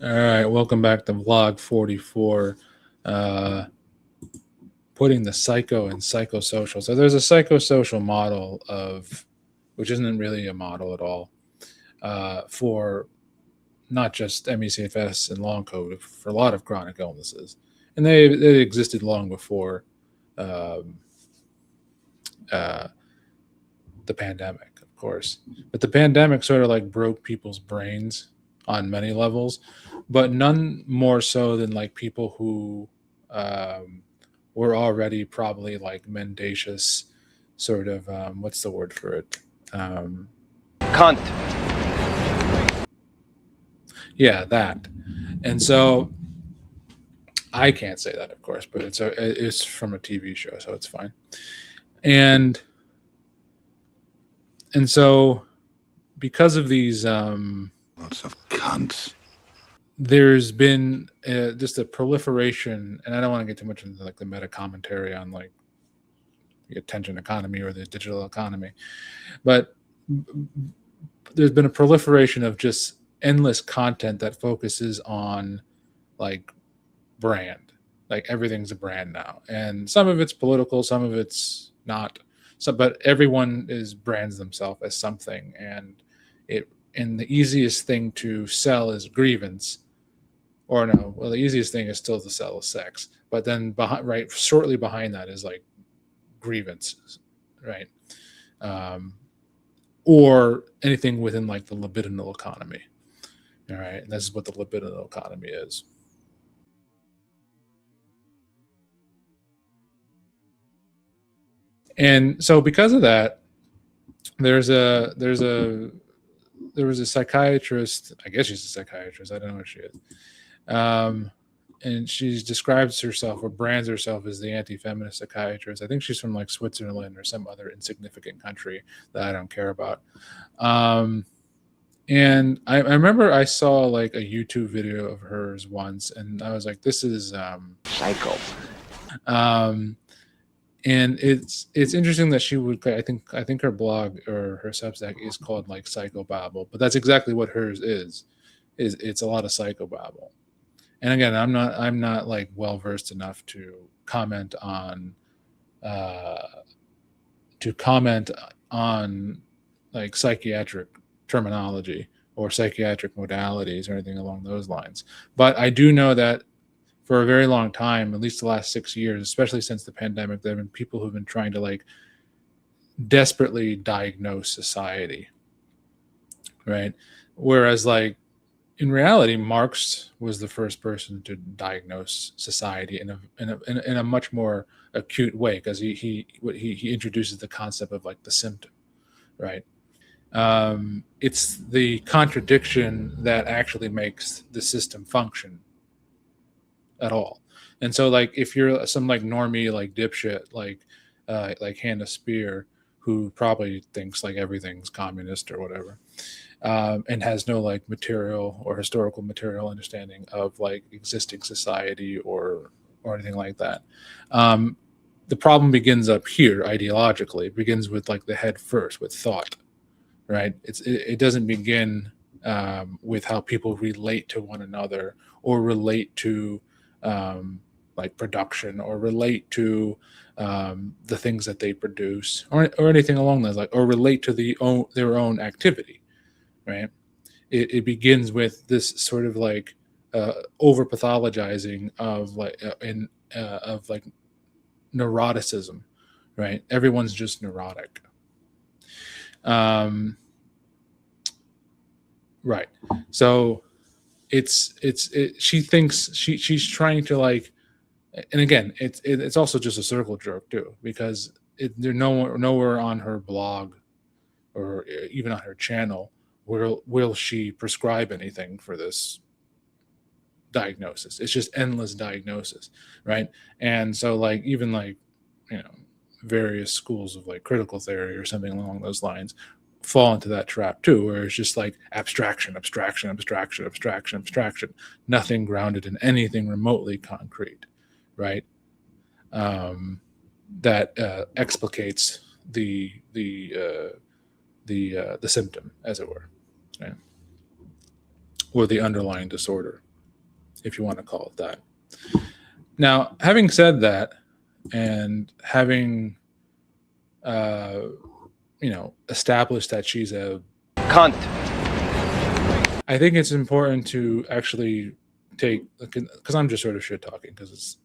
All right, welcome back to vlog 44. Putting the psycho and psychosocial. So there's a psychosocial model of, which isn't really a model at all, for not just MECFS and long COVID, for a lot of chronic illnesses, and they existed long before um, the pandemic, of course. But the pandemic sort of like broke people's brains on many levels, but none more so than like people who were already probably like mendacious, sort of what's the word for it? Cunt. Yeah, that. And so I can't say that, of course, but it's from a TV show, so it's fine. And so because of these lots of cunts, there's been just a proliferation, and I don't want to get too much into like the meta commentary on like the attention economy or the digital economy, but there's been a proliferation of just endless content that focuses on like brand. Like everything's a brand now, and some of it's political, some of it's not. So, but everyone brands themselves as something, and the easiest thing to sell is grievance, or no, well, the easiest thing is still to sell is sex, but then shortly behind that is like grievances, right? Or anything within like the libidinal economy. All right, and this is what the libidinal economy is. And so because of that, there was a psychiatrist. I guess she's a psychiatrist. I don't know what she is. And she describes herself or brands herself as the anti-feminist psychiatrist. I think she's from like Switzerland or some other insignificant country that I don't care about. And I remember I saw like a YouTube video of hers once, and I was like, this is Psycho. And it's interesting that she would. I think her blog or her Substack is called like Psychobabble, but that's exactly what hers is. It's a lot of psychobabble. And again, I'm not like well versed enough to comment on like psychiatric terminology or psychiatric modalities or anything along those lines. But I do know that for a very long time, at least the last 6 years, especially since the pandemic, there have been people who've been trying to like desperately diagnose society, right? Whereas like in reality, Marx was the first person to diagnose society in a much more acute way, because he introduces the concept of like the symptom, right? It's the contradiction that actually makes the system function at all. And so like if you're some like normie like dipshit like Hannah Spier, who probably thinks like everything's communist or whatever, and has no like material or historical material understanding of like existing society or anything like that, the problem begins up here ideologically. It begins with like the head first, with thought, right? It doesn't begin with how people relate to one another or relate to like production or relate to the things that they produce or anything along those, like, or relate to their own activity, right? It begins with this sort of like over pathologizing of like of like neuroticism, right? Everyone's just neurotic. Right. So she thinks she's trying to like, and again, it's also just a circle jerk too, because there's nowhere on her blog or even on her channel will she prescribe anything for this diagnosis. It's just endless diagnosis, right? And so like even like, you know, various schools of like critical theory or something along those lines fall into that trap too, where it's just like abstraction, nothing grounded in anything remotely concrete, right? That explicates the symptom, as it were, right? Or the underlying disorder, if you want to call it that. Now, having said that, and having established that she's a Cunt. I think it's important to actually take, because I'm just sort of shit talking, because it's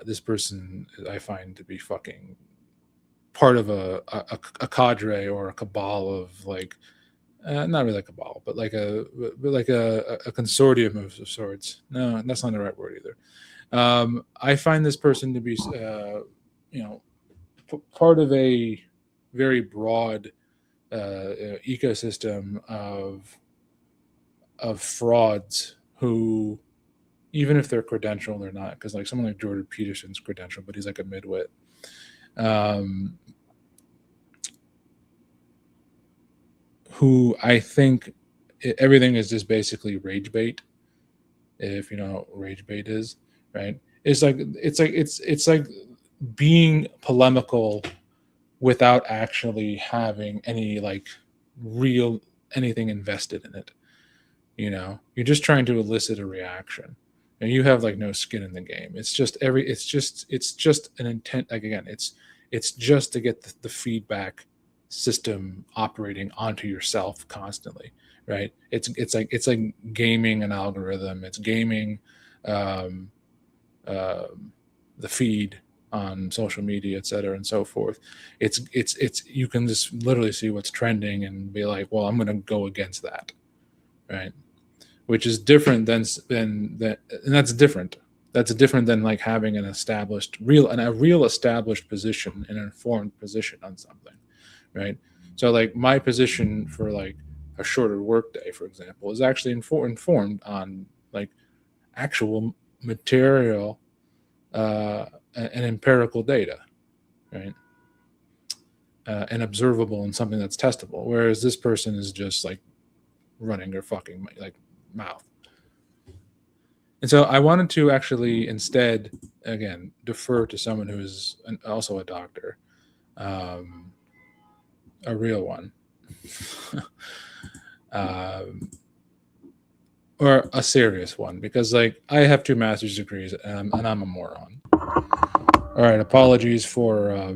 this person I find to be fucking part of a cadre or a cabal of like, not really a cabal, but like a consortium of sorts. No, that's not the right word either. I find this person to be, part of a very broad ecosystem of frauds who, even if they're credentialed or not, because like someone like Jordan Peterson's credentialed, but he's like a midwit. Who I think everything is just basically rage bait. If you know what rage bait is, right? It's like being polemical without actually having any like real anything invested in it. You're just trying to elicit a reaction, and you have like no skin in the game. It's just an intent. Like again, it's just to get the feedback system operating onto yourself constantly, right? It's like gaming an algorithm. It's gaming the feed on social media, et cetera, and so forth. It's you can just literally see what's trending and be like, well, I'm going to go against that, right? Which is different than that, and that's different. That's different than like having an real established position, an informed position on something, right? So like my position for like a shorter workday, for example, is actually informed on like actual material and empirical data, right? And observable and something that's testable. Whereas this person is just like running their fucking like mouth. And so I wanted to actually instead, again, defer to someone who is also a doctor, a real one, or a serious one, because like I have 2 master's degrees and I'm a moron. All right, apologies for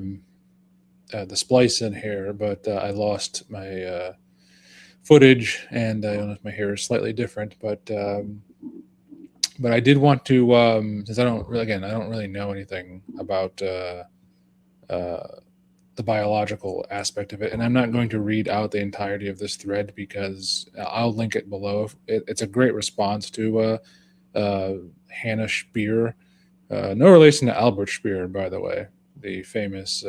the splice in here, but I lost my footage, and I don't know if my hair is slightly different, but I did want to, since I don't really know anything about the biological aspect of it, and I'm not going to read out the entirety of this thread because I'll link it below. It's a great response to Hannah Spier, no relation to Albert Speer, by the way, the famous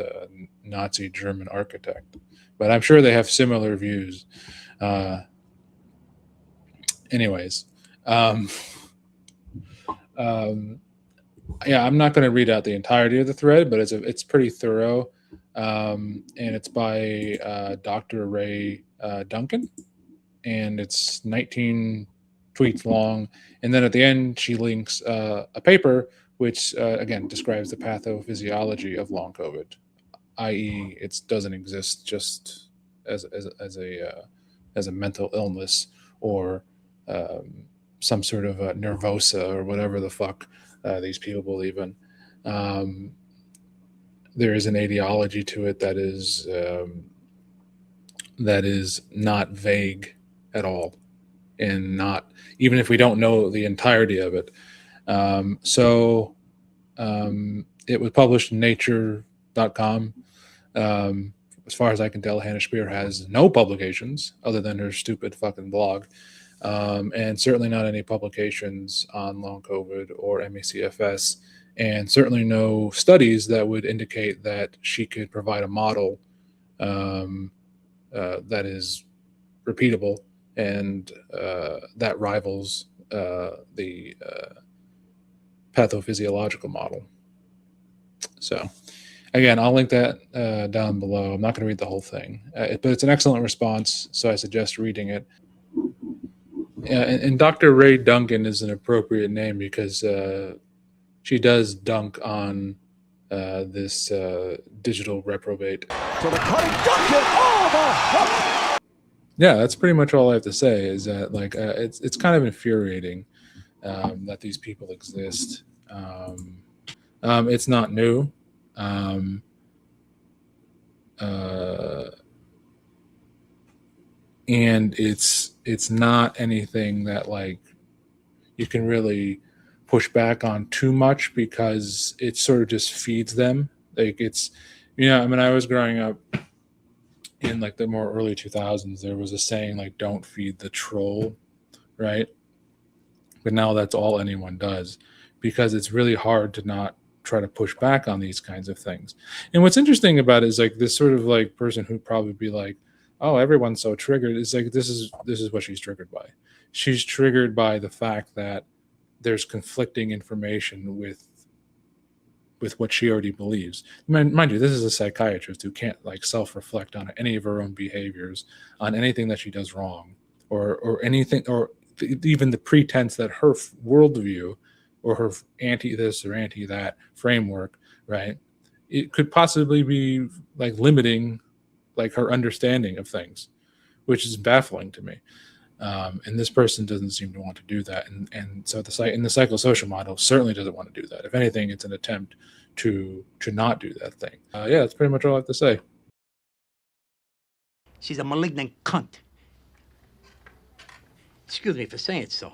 Nazi German architect, but I'm sure they have similar views. Anyways, yeah, I'm not going to read out the entirety of the thread, but it's pretty thorough, and it's by Dr. Rae Duncan, and it's 19 tweets long, and then at the end she links a paper which again describes the pathophysiology of long COVID, i.e., it doesn't exist just as a mental illness or some sort of a nervosa or whatever the fuck these people believe in. There is an etiology to it that is not vague at all, and not even if we don't know the entirety of it. It was published in nature.com. As far as I can tell, Hannah Spier has no publications other than her stupid fucking blog. And certainly not any publications on long COVID or MECFS, and certainly no studies that would indicate that she could provide a model that is repeatable and that rivals the pathophysiological model. So again, I'll link that down below. I'm not going to read the whole thing, but it's an excellent response, so I suggest reading it. And Dr. Rae Duncan is an appropriate name because she does dunk on this digital reprobate. So the cutting Duncan, Yeah, that's pretty much all I have to say. Is that like it's kind of infuriating that these people exist. It's not new. And it's not anything that like you can really push back on too much, because it sort of just feeds them. Like it's, I mean, I was growing up in like the more early 2000s. There was a saying like, don't feed the troll, right? But now that's all anyone does, because it's really hard to not try to push back on these kinds of things. And what's interesting about it is like this sort of like person who'd probably be like, oh, everyone's so triggered. It's like this is what she's triggered by. She's triggered by the fact that there's conflicting information with what she already believes. Mind you, this is a psychiatrist who can't like self-reflect on any of her own behaviors, on anything that she does wrong, or anything, or even the pretense that her worldview or her anti this or anti that framework, right, it could possibly be like limiting like her understanding of things, which is baffling to me. And this person doesn't seem to want to do that. And so the psychosocial model certainly doesn't want to do that. If anything, it's an attempt to not do that thing. Yeah, that's pretty much all I have to say. She's a malignant cunt. Excuse me for saying it so.